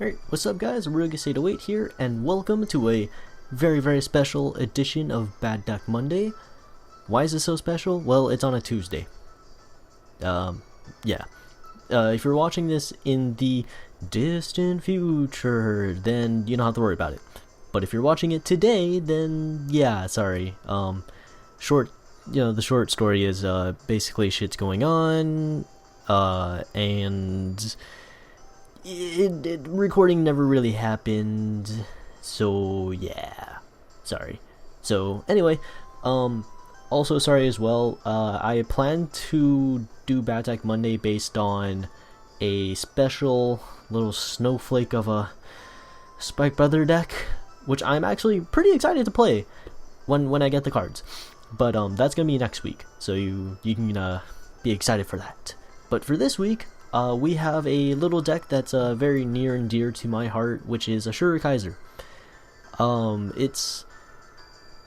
Alright, what's up guys, aruigus808 here, and welcome to a very special edition of Bad Deck Monday. Why is it so special? Well, it's on a Tuesday. Yeah. If you're watching this in the distant future, then you don't have to worry about it. But if you're watching it today, then yeah, sorry. The short story is, basically shit's going on, and recording never really happened, so yeah, sorry. So anyway, also sorry as well, I plan to do Bad Deck Monday based on a special little snowflake of a Spike Brother deck, which I'm actually pretty excited to play when I get the cards. But that's gonna be next week, so you can be excited for that. But for this week, we have a little deck that's very near and dear to my heart, which is Asura Kaiser. I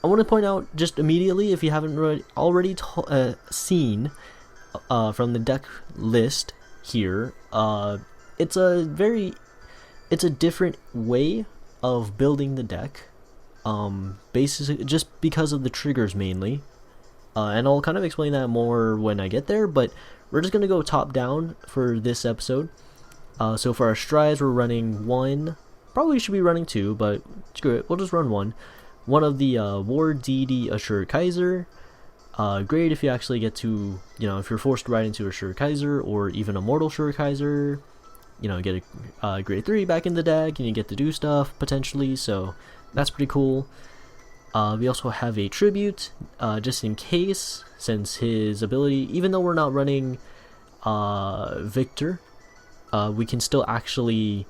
want to point out just immediately, if you haven't already seen from the deck list here, it's a different way of building the deck. Basically just because of the triggers mainly, and I'll kind of explain that more when I get there, but we're just going to go top down for this episode. So for our strides, we're running one. Probably should be running two, but screw it. We'll just run one. One of the War Deity Asura Kaiser. Great if you actually get to, if you're forced to ride into Asura Kaiser or even Immortal Asura Kaiser, get a grade 3 back in the deck and you get to do stuff potentially, so that's pretty cool. We also have a Tribute, just in case, since his ability, even though we're not running Victor, we can still actually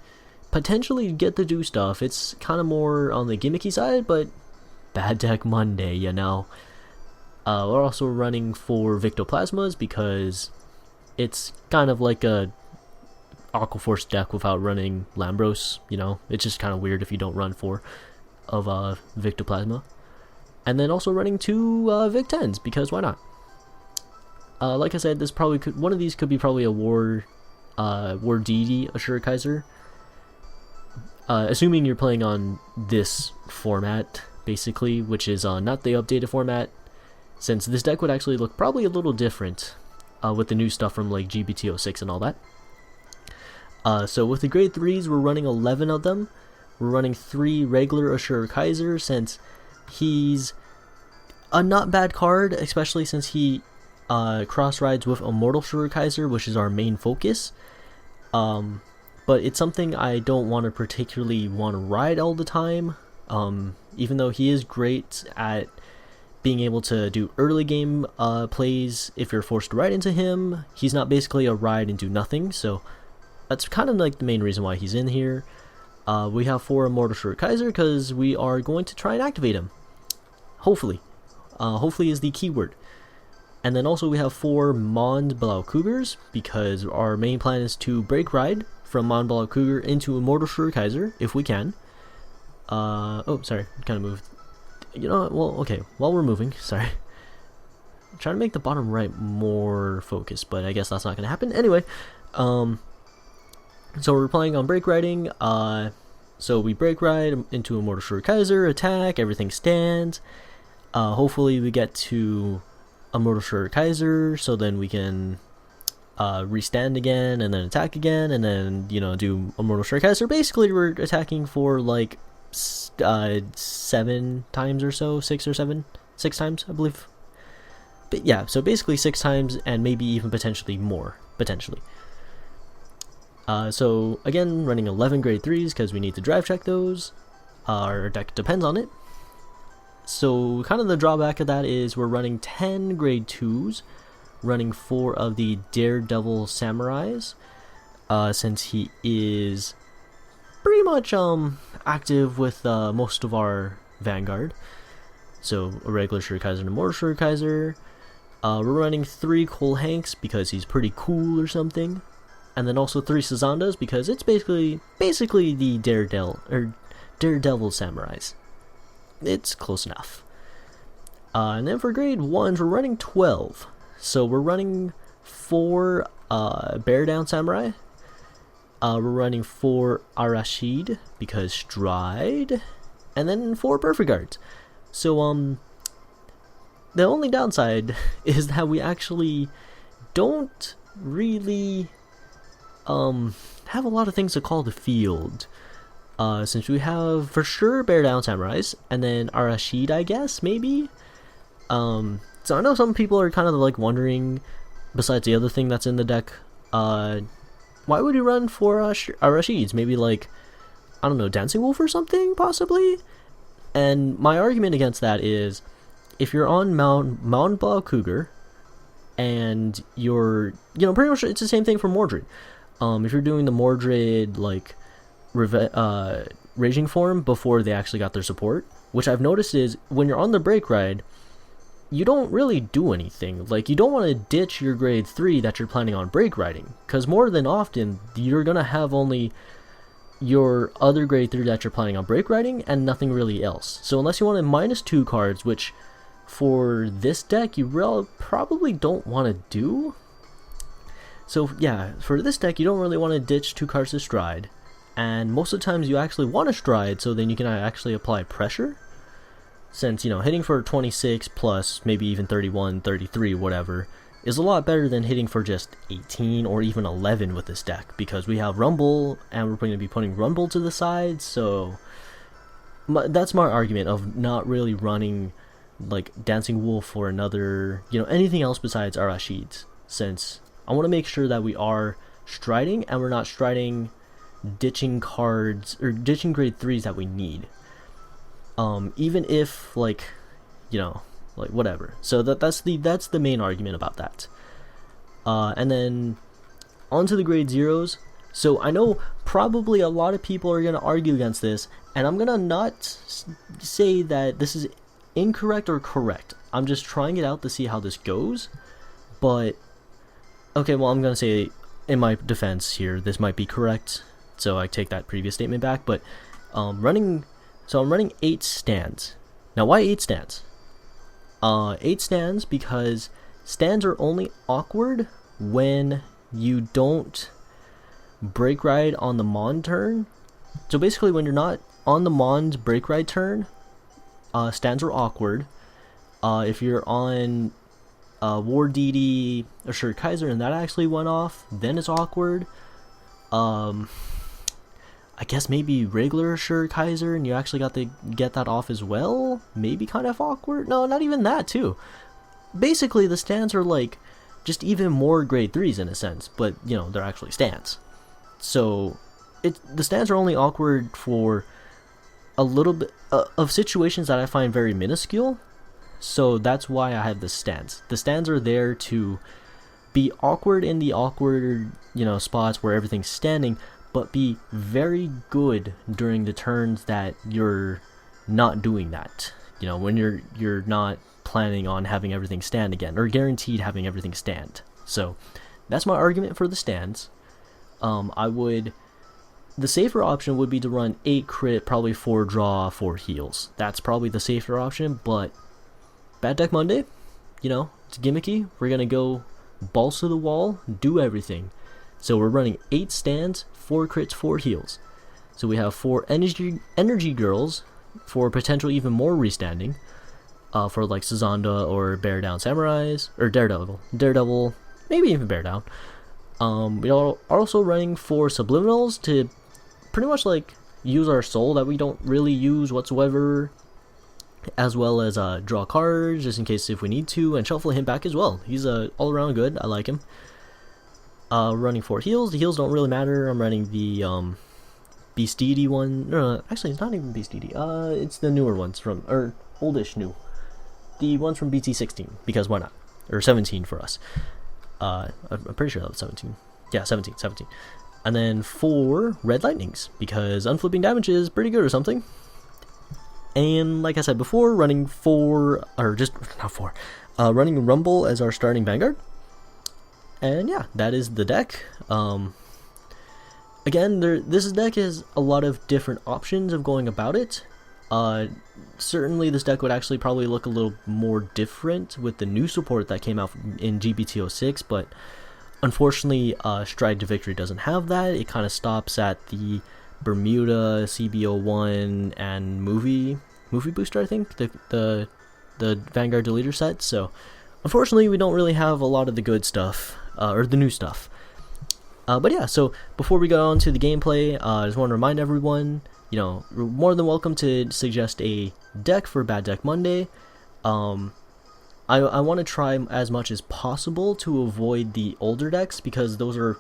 potentially get to do stuff. It's kind of more on the gimmicky side, but Bad Deck Monday, We're also running for Victoplasmas because it's kind of like a Aquaforce deck without running Lambros, It's just kind of weird if you don't run 4 of Victoplasma. And then also running 2 Vic-Tens, because why not? Like I said, one of these could be probably a War Deity Asura Kaiser. Assuming you're playing on this format, basically, which is not the updated format, since this deck would actually look probably a little different with the new stuff from like GBT06 and all that. So with the grade 3s, we're running 11 of them. We're running 3 regular Asura Kaiser, since he's a not bad card, especially since he cross rides with Immortal Asura Kaiser, which is our main focus. But it's something I don't want to particularly want to ride all the time. Even though he is great at being able to do early game plays if you're forced to ride into him, he's not basically a ride and do nothing, so that's kind of like the main reason why he's in here. We have 4 Immortal Asura Kaiser because we are going to try and activate him. Hopefully. Hopefully is the keyword. And then also we have 4 Mond Blaukugers because our main plan is to break ride from Mond Blaukluger into Immortal Asura Kaiser if we can. Oh, sorry, kind of moved. Well, okay, while we're moving, sorry. I'm trying to make the bottom right more focused, but I guess that's not going to happen. Anyway, so we're playing on break riding. So we break ride into Immortal Asura Kaiser, attack, everything stands. Hopefully we get to Immortal Asura Kaiser, so then we can restand again, and then attack again, and then, do Immortal Asura Kaiser. Basically, we're attacking for like 7 times or so, 6 times, I believe. But yeah, so basically 6 times, and maybe even potentially more, potentially. So again, running 11 grade 3s because we need to drive check those. Our deck depends on it. So kind of the drawback of that is we're running 10 grade 2s, running 4 of the Daredevil Samurais, since he is pretty much active with most of our Vanguard. So a regular Asura Kaiser and a Immortal Asura Kaiser. We're running 3 Cole Hanks because he's pretty cool or something. And then also 3 Sazandas because it's basically the Daredevil Samurais. It's close enough. And then for grade 1s, we're running 12. So we're running 4 Bear Down Samurai, We're running 4 Arashid because Stride, and then 4 Perfect Guards. So the only downside is that we actually don't really have a lot of things to call the field. Since we have for sure Bear Down Samurais, and then Arashid, I guess, maybe. So I know some people are kind of like wondering, besides the other thing that's in the deck, why would you run 4 Arashids? Maybe like, I don't know, Dancing Wolf or something, possibly? And my argument against that is, if you're on Mond Blaukluger, and you're, pretty much it's the same thing for Mordred. If you're doing the Mordred, like, Raging form before they actually got their support, which I've noticed is, when you're on the break ride, you don't really do anything. Like, you don't want to ditch your grade 3 that you're planning on break riding, because more than often, you're going to have only your other grade 3 that you're planning on break riding, and nothing really else. So unless you want to -2 cards, which for this deck you probably don't want to do. So yeah, for this deck you don't really want to ditch 2 cards to Stride, and most of the times you actually want to Stride so then you can actually apply pressure. Since, hitting for 26 plus maybe even 31, 33, whatever, is a lot better than hitting for just 18 or even 11 with this deck, because we have Runbhol, and we're going to be putting Runbhol to the side, so that's my argument of not really running, like, Dancing Wolf or another, anything else besides Arashids, since I want to make sure that we are striding, and we're not striding, ditching cards, or ditching grade 3s that we need. Even if, like, whatever. So that's the main argument about that. And then onto the grade 0s. So I know probably a lot of people are gonna argue against this, and I'm gonna not say that this is incorrect or correct. I'm just trying it out to see how this goes. But okay, well, I'm gonna say in my defense here, this might be correct. So I take that previous statement back. But I'm running 8 stands. Now, why 8 stands? 8 stands because stands are only awkward when you don't break ride on the Mond turn. So basically, when you're not on the Mond's break ride turn, stands are awkward. If you're on War Deity, Asura Kaiser, and that actually went off, then it's awkward. I guess maybe regular Asura Kaiser and you actually got to get that off as well? Maybe kind of awkward? No, not even that too. Basically, the stands are like just even more grade 3s in a sense, but they're actually stands. So the stands are only awkward for a little bit of situations that I find very minuscule. So that's why I have the stands. The stands are there to be awkward in the awkward, spots where everything's standing, but be very good during the turns that you're not doing that. When you're not planning on having everything stand again, or guaranteed having everything stand. So that's my argument for the stands. The safer option would be to run 8 crit, probably 4 draw, 4 heals. That's probably the safer option, but Bad Deck Monday, it's gimmicky. We're gonna go balls to the wall, do everything. So we're running 8 stands, 4 crits, 4 heals. So we have 4 energy girls for potential even more restanding. For like Sazanda or Bear Down Samurais, or Daredevil, maybe even Bear Down. We are also running 4 Subliminals to pretty much like use our soul that we don't really use whatsoever, as well as draw cards just in case if we need to, and shuffle him back as well. He's all around good. I like him. Running 4 heals. The heals don't really matter. I'm running the Beast Deity one. No, actually, it's not even Beast Deity. It's the newer ones from, or oldish new. The ones from BT16, because why not? Or 17 for us. I'm pretty sure that was 17. Yeah, 17. And then 4 Red Lightnings, because unflipping damage is pretty good or something. And like I said before, running 4, or just, not 4, running Runbhol as our starting Vanguard. And yeah, that is the deck. Again, this deck has a lot of different options of going about it. Certainly this deck would actually probably look a little more different with the new support that came out in GBT06, but Unfortunately, Stride to Victory doesn't have that. It kind of stops at the Bermuda, CB01, and movie booster, I think, the Vanguard Deleter set. So unfortunately, we don't really have a lot of the good stuff, or the new stuff. But yeah, so before we go on to the gameplay, I just want to remind everyone, you know, you're more than welcome to suggest a deck for Bad Deck Monday. I want to try as much as possible to avoid the older decks, because those are,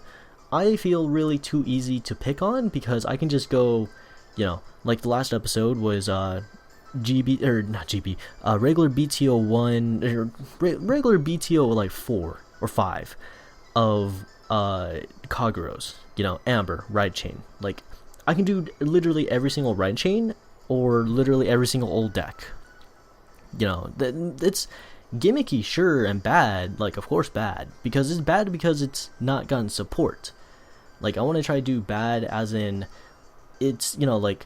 I feel, really too easy to pick on, because I can just go, you know, like the last episode was regular BTO1, or regular BTO like 4 or 5 of Kaguros, you know, Amber, Ride Chain. Like, I can do literally every single Ride Chain, or literally every single old deck. You know, it's gimmicky, sure, and bad, like, of course bad, because it's not gotten support. Like, I want to try to do bad as in, it's, you know, like,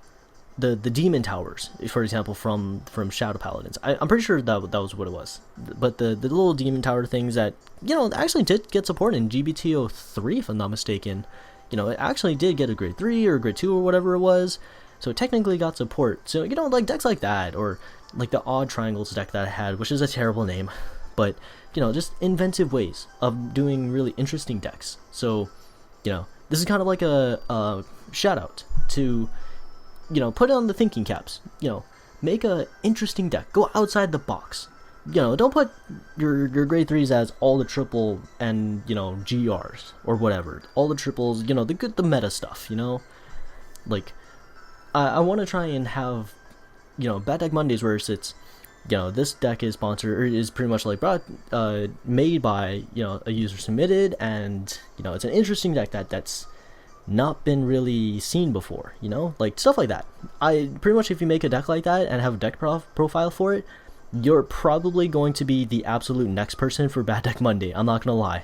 the demon towers, for example, from Shadow Paladins. I'm pretty sure that was what it was, but the little demon tower things that, you know, actually did get support in GBTO 3, if I'm not mistaken. You know, it actually did get a grade 3 or grade 2 or whatever it was, so it technically got support. So, you know, like decks like that, or like the Odd Triangles deck that I had, which is a terrible name, but, you know, just inventive ways of doing really interesting decks. So, you know, this is kind of like a shout out to, you know, put on the thinking caps, you know, make a interesting deck, go outside the box. You know, don't put your grade 3s as all the triple and, you know, GRs or whatever, all the triples, you know, the meta stuff, you know. Like, I want to try and have, you know, Bad Deck Mondays where it's, you know, this deck is sponsored, or is pretty much like made by, you know, a user submitted, and, you know, it's an interesting deck that's not been really seen before, you know, like stuff like that. I pretty much, if you make a deck like that and have a deck profile for it, you're probably going to be the absolute next person for Bad Deck Monday. I'm not gonna lie.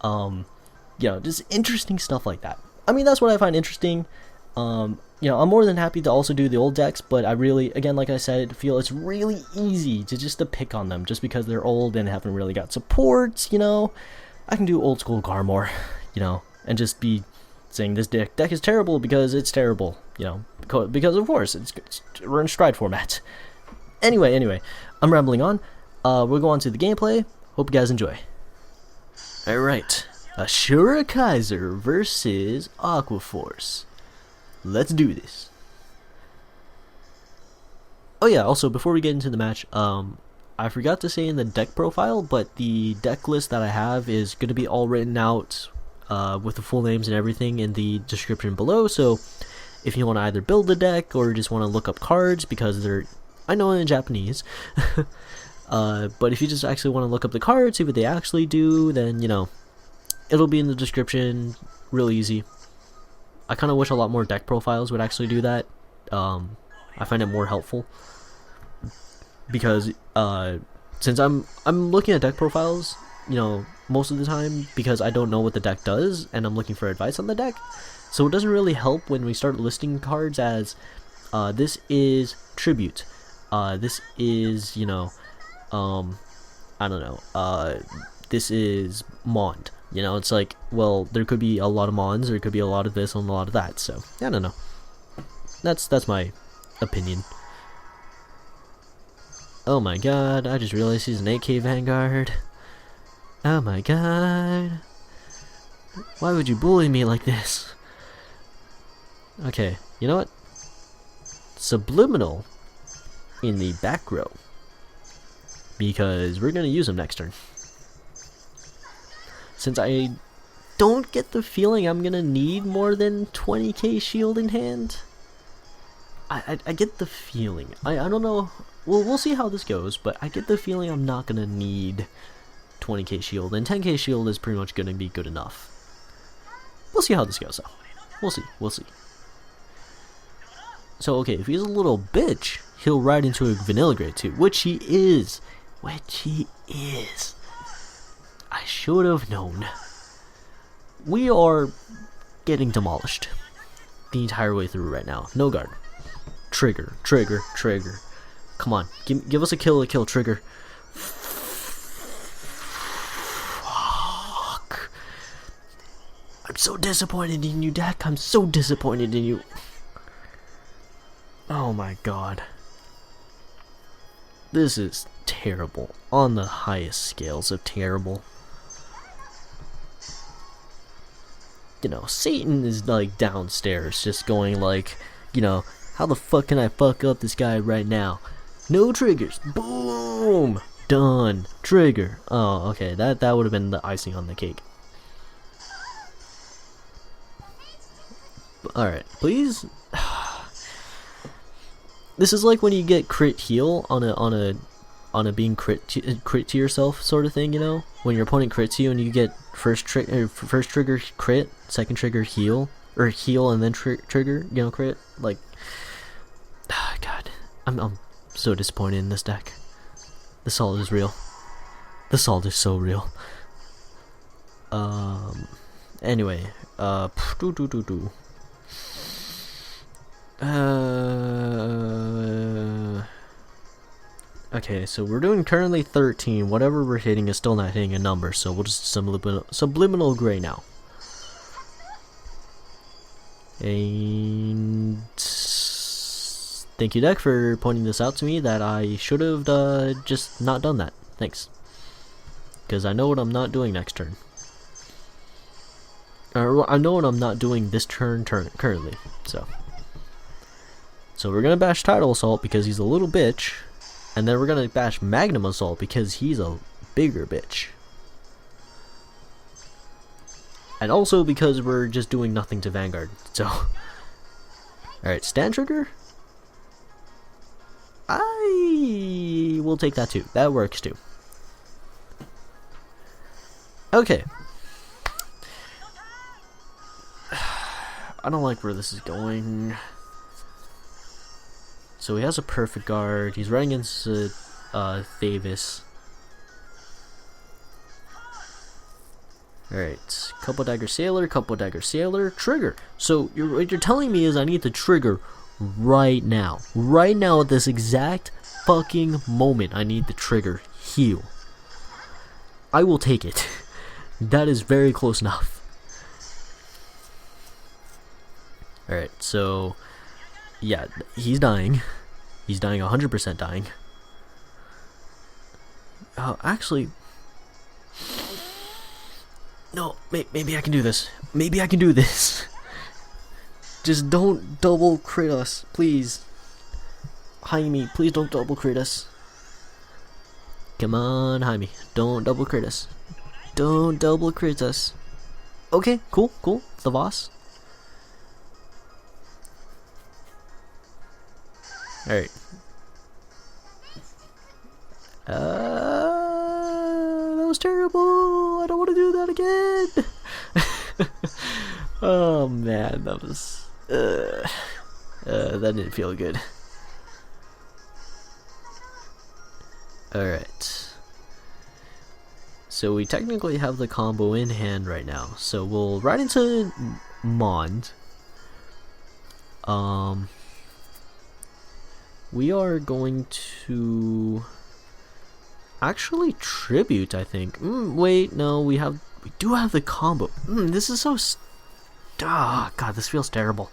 You know, just interesting stuff like that. I mean, that's what I find interesting. You know, I'm more than happy to also do the old decks, but I really, again, like I said, feel it's really easy to pick on them just because they're old and haven't really got support, you know. I can do old school Garmor, you know, and just be saying this deck is terrible because it's terrible, you know, because of course we're in Stride format. Anyway, I'm rambling on. We'll go on to the gameplay. Hope you guys enjoy. Alright, Asura Kaiser versus Aquaforce. Let's do this. Oh yeah, also before we get into the match, I forgot to say in the deck profile, but the deck list that I have is going to be all written out with the full names and everything in the description below. So if you want to either build the deck or just want to look up cards, because they're, I know, in Japanese, but if you just actually want to look up the cards, see what they actually do, then, you know, it'll be in the description, real easy. I kind of wish a lot more deck profiles would actually do that. I find it more helpful, because since I'm looking at deck profiles, you know, most of the time, because I don't know what the deck does and I'm looking for advice on the deck, so it doesn't really help when we start listing cards as this is Tribute, this is, you know, I don't know, this is Mond. You know, it's like, well, there could be a lot of Monds, there could be a lot of this and a lot of that, so I don't know. That's my opinion. Oh my god, I just realized he's an 8K Vanguard. Oh my god. Why would you bully me like this? Okay, you know what? Subliminal in the back row, because we're gonna use him next turn. Since I don't get the feeling I'm gonna need more than 20k shield in hand. I get the feeling. I don't know. Well, we'll see how this goes, but I get the feeling I'm not gonna need 20k shield, and 10k shield is pretty much gonna be good enough. We'll see how this goes though. We'll see. So, okay, if he's a little bitch, he'll ride into a vanilla grade 2, which he is. I should have known. We are getting demolished the entire way through right now. No guard. Trigger. Come on, give us a kill, trigger. Fuck. so disappointed in you, deck. I'm so disappointed in you. Oh my god. This is terrible. On the highest scales of terrible. You know, Satan is like downstairs just going like, you know, how the fuck can I fuck up this guy right now? No triggers. Boom. Done. Trigger. Oh, okay. That would have been the icing on the cake. Alright, please. This is like when you get crit heal on a being crit to yourself sort of thing, you know? When your opponent crits you and you get first trigger crit, second trigger heal, or heal and then trigger, you know, crit. Like, God, I'm so disappointed in this deck. The salt is real. The salt is so real. Anyway, okay, so we're doing currently 13. Whatever we're hitting is still not hitting a number, so we'll just subliminal gray now. And thank you, deck, for pointing this out to me that I should have just not done that. Thanks. Because I know what I'm not doing next turn. Or I know what I'm not doing this turn currently. So we're gonna bash Tidal Assault because he's a little bitch. And then we're gonna bash Magnum Assault because he's a bigger bitch. And also because we're just doing nothing to Vanguard. So, alright, stand trigger? I will take that too. That works too. Okay. I don't like where this is going. So he has a perfect guard. He's running against Thavis. Alright, couple dagger sailor, trigger. So what you're telling me is I need to trigger right now. Right now at this exact fucking moment I need the trigger heal. I will take it. That is very close enough. Alright, so yeah, he's dying. He's dying, 100% dying. Actually, no, maybe I can do this. Maybe I can do this. Just don't double crit us, please. Jaime, please don't double crit us. Come on, Jaime, don't double crit us. Don't double crit us. Okay, cool, the boss. Alright. That was terrible. I don't want to do that again. Oh man, that was that didn't feel good. Alright. So we technically have the combo in hand right now. So we'll right into Mond. We are going to actually Tribute, I think. Wait, no, we do have the combo. This is so God, this feels terrible.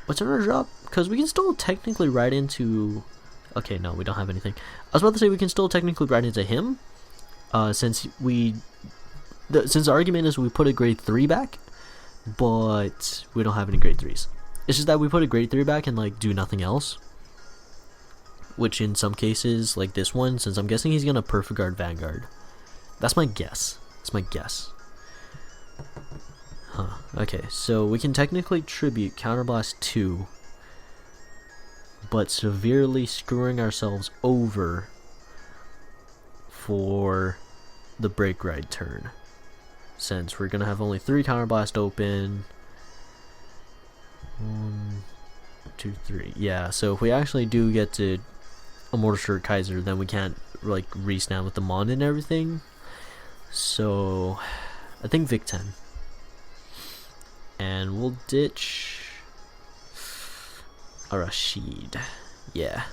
What's our drop? Because we can still technically ride into. Okay, no, we don't have anything. I was about to say we can still technically ride into him, since the argument is we put a grade 3 back, but we don't have any grade 3s. It's just that we put a grade 3 back and like do nothing else. Which in some cases, like this one, since I'm guessing he's gonna perfect guard Vanguard. That's my guess. That's my guess. Huh. Okay, so we can technically Tribute Counterblast 2, but severely screwing ourselves over for the break ride turn. Since we're gonna have only 3 Counterblast open. 1, 2, 3. Yeah, so if we actually do get to Immortal Kaiser, then we can't like re-snap with the Mond and everything. So I think Vic-Ten. And we'll ditch Arashid. Yeah.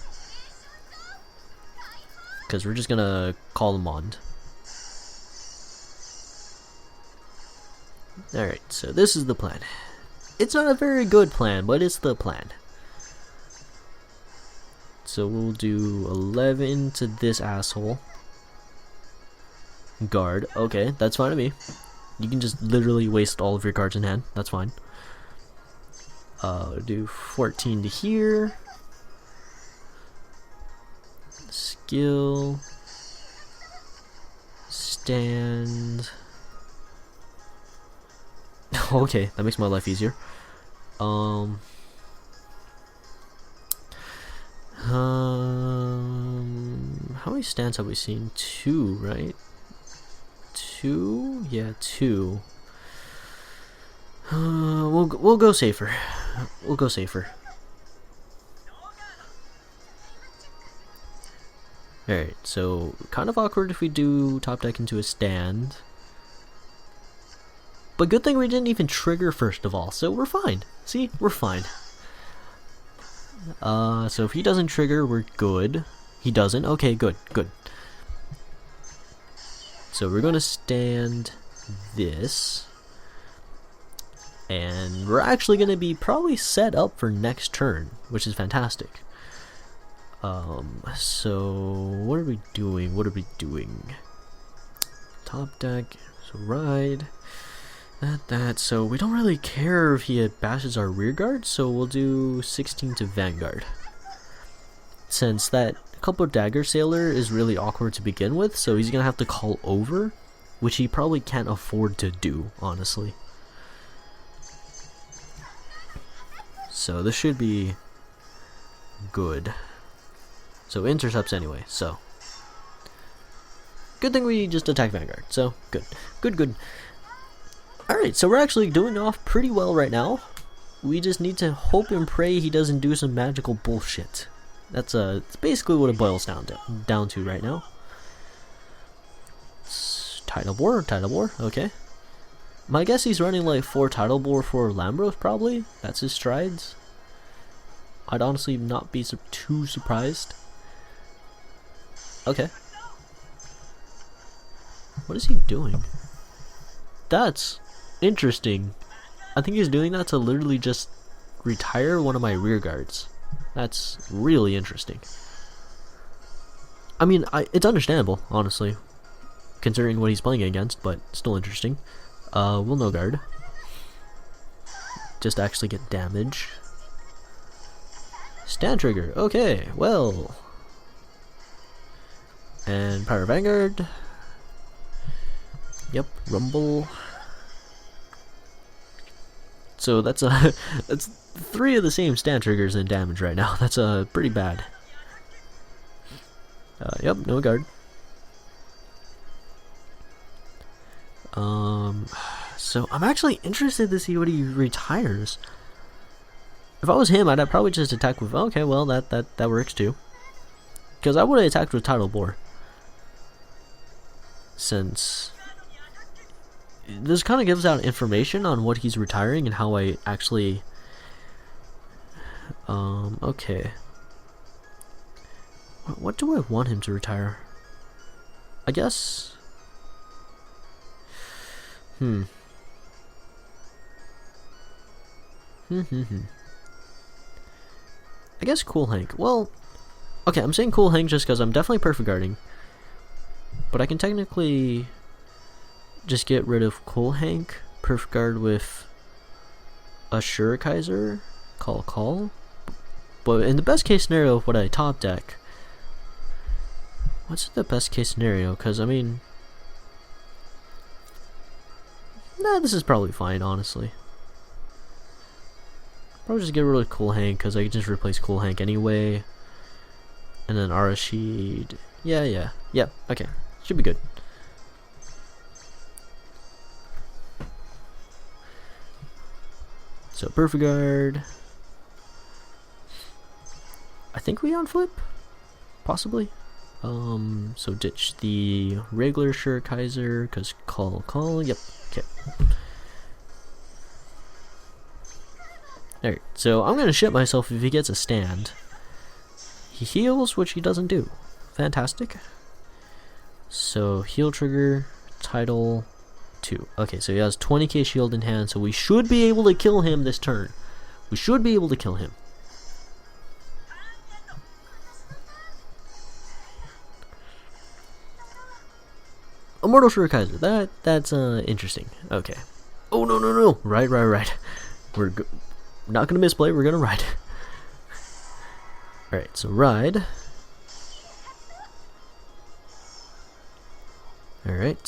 Because we're just gonna call the Mond. Alright, so this is the plan. It's not a very good plan, but it's the plan. So we'll do 11 to this asshole. Guard. Okay, that's fine to me. You can just literally waste all of your cards in hand. That's fine. Do 14 to here. Skill. Stand. Okay, that makes my life easier. How many stands have we seen? 2, right? 2? Yeah, 2. We'll go safer. We'll go safer. Alright, so kind of awkward if we do top deck into a stand. But good thing we didn't even trigger first of all, so we're fine. See, we're fine. So if he doesn't trigger, we're good. He doesn't? Okay, good, good. So we're gonna stand this. And we're actually gonna be probably set up for next turn, which is fantastic. So what are we doing? What are we doing? Top deck, so ride. That, so we don't really care if he bashes our rear guard, so we'll do 16 to Vanguard. Since that couple dagger sailor is really awkward to begin with, so he's gonna have to call over, which he probably can't afford to do, honestly. So this should be good. So intercepts anyway, so. Good thing we just attack Vanguard, so good. Good, good. Alright, so we're actually doing off pretty well right now. We just need to hope and pray he doesn't do some magical bullshit. That's it's basically what it boils down to right now. Tidal Bore, okay. My guess he's running like 4 Tidal Bore for Lambros probably. That's his strides. I'd honestly not be too surprised. Okay. What is he doing? That's interesting. I think he's doing that to literally just retire one of my rear guards. That's really interesting. I mean, it's understandable, honestly, considering what he's playing against, but still interesting. We'll no guard. Just actually get damage. Stand trigger. Okay, well. And Power Vanguard. Yep, Rumble. So that's that's 3 of the same stand triggers in damage right now. That's pretty bad. Yep, no guard. So I'm actually interested to see what he retires. If I was him, I'd probably just attack with. Okay, well that works too. Because I would have attacked with Tidal Bore. Since this kind of gives out information on what he's retiring and how I actually. Okay. What do I want him to retire? I guess. I guess Cool Hank. Well, okay, I'm saying Cool Hank just because I'm definitely perfect guarding. But I can technically just get rid of Cool Hank, perfect guard with Asura Kaiser, call. But in the best case scenario, what I top deck. What's the best case scenario? Because I mean, nah, this is probably fine, honestly. Probably just get rid of Cool Hank because I can just replace Cool Hank anyway. And then Arashid. Yeah, okay. Should be good. So perfect guard. I think we on flip? Possibly. So ditch the regular Asura Kaiser because call. Yep. Okay. Alright, so I'm gonna shit myself if he gets a stand. He heals, which he doesn't do. Fantastic. So heal trigger, tidal, 2. Okay, so he has 20k shield in hand, so we should be able to kill him this turn. We should be able to kill him. Immortal Asura Kaiser. That's interesting. Okay. Oh no. Right. We're not gonna misplay. We're gonna ride. All right. So ride. All right.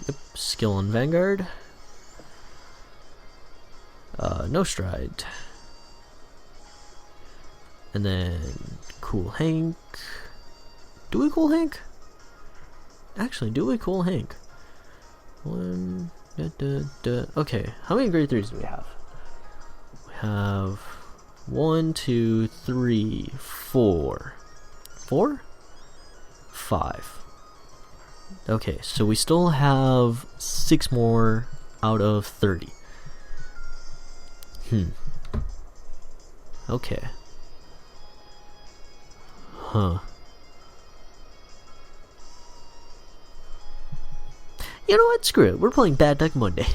Yep. Skill on Vanguard. No stride. And then cool Hank. Do we cool Hank? Actually, do we cool Hank? Okay, how many grade 3s do we have? We have 1, 2, 3, 4. 4? 5. Okay, so we still have 6 more out of 30. Okay. Huh. You know what? Screw it. We're playing Bad Deck Monday.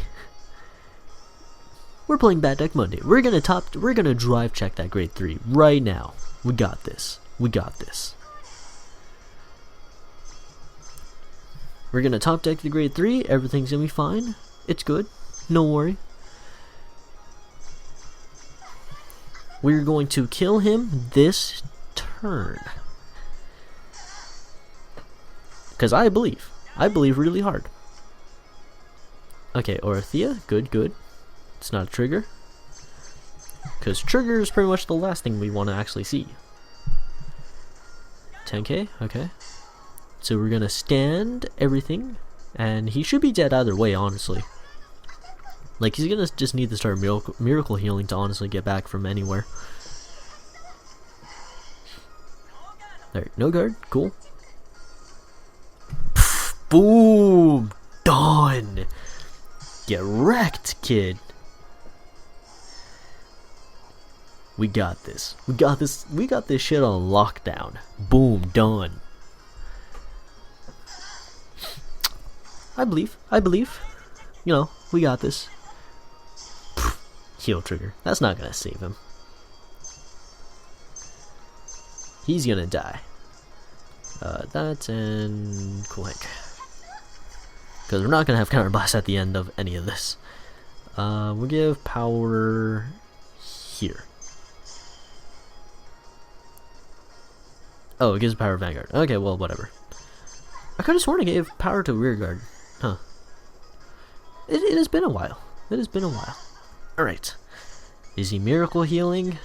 We're playing Bad Deck Monday. We're gonna drive check that grade 3 right now. We got this. We got this. We're gonna top deck the grade 3. Everything's gonna be fine. It's good. No worry. We're going to kill him this turn. Because I believe really hard. Okay, Orthea, good. It's not a trigger. Because trigger is pretty much the last thing we want to actually see. 10k, okay. So we're gonna stand everything, and he should be dead either way, honestly. Like, he's gonna just need to start miracle healing to honestly get back from anywhere. Alright, no guard, cool. Boom! Done! Get wrecked, kid! We got this. We got this shit on lockdown. Boom, done. I believe. You know, we got this. Heal trigger. That's not gonna save him. He's gonna die. That's and cool Hank. Because we're not gonna have counterblast at the end of any of this. We'll give power here. Oh, it gives power Vanguard. Okay, well, whatever. I could have sworn it gave power to Rearguard. Huh. It has been a while. Alright. Is he miracle healing?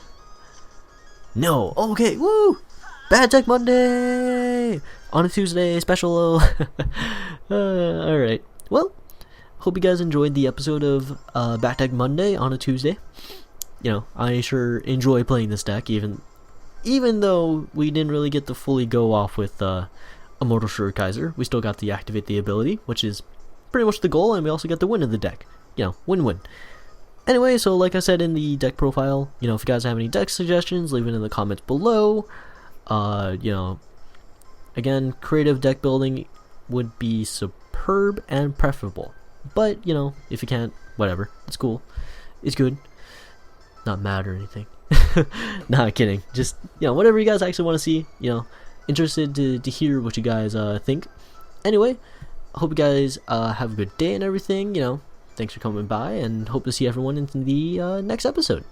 No. Okay, woo! Bad Deck Monday! On a Tuesday, special. Alright. Well, hope you guys enjoyed the episode of Bad Deck Monday on a Tuesday. You know, I sure enjoy playing this deck, even though we didn't really get to fully go off with Immortal Asura Kaiser. We still got to activate the ability, which is pretty much the goal, and we also get the win of the deck. You know, win-win. Anyway, so like I said in the deck profile, you know, if you guys have any deck suggestions, leave it in the comments below. You know, again, creative deck building would be superb and preferable. But, you know, if you can't, whatever. It's cool. It's good. Not mad or anything. Not kidding. Just, you know, whatever you guys actually want to see, you know, interested to hear what you guys think. Anyway, I hope you guys have a good day and everything, you know. Thanks for coming by, and hope to see everyone in the next episode.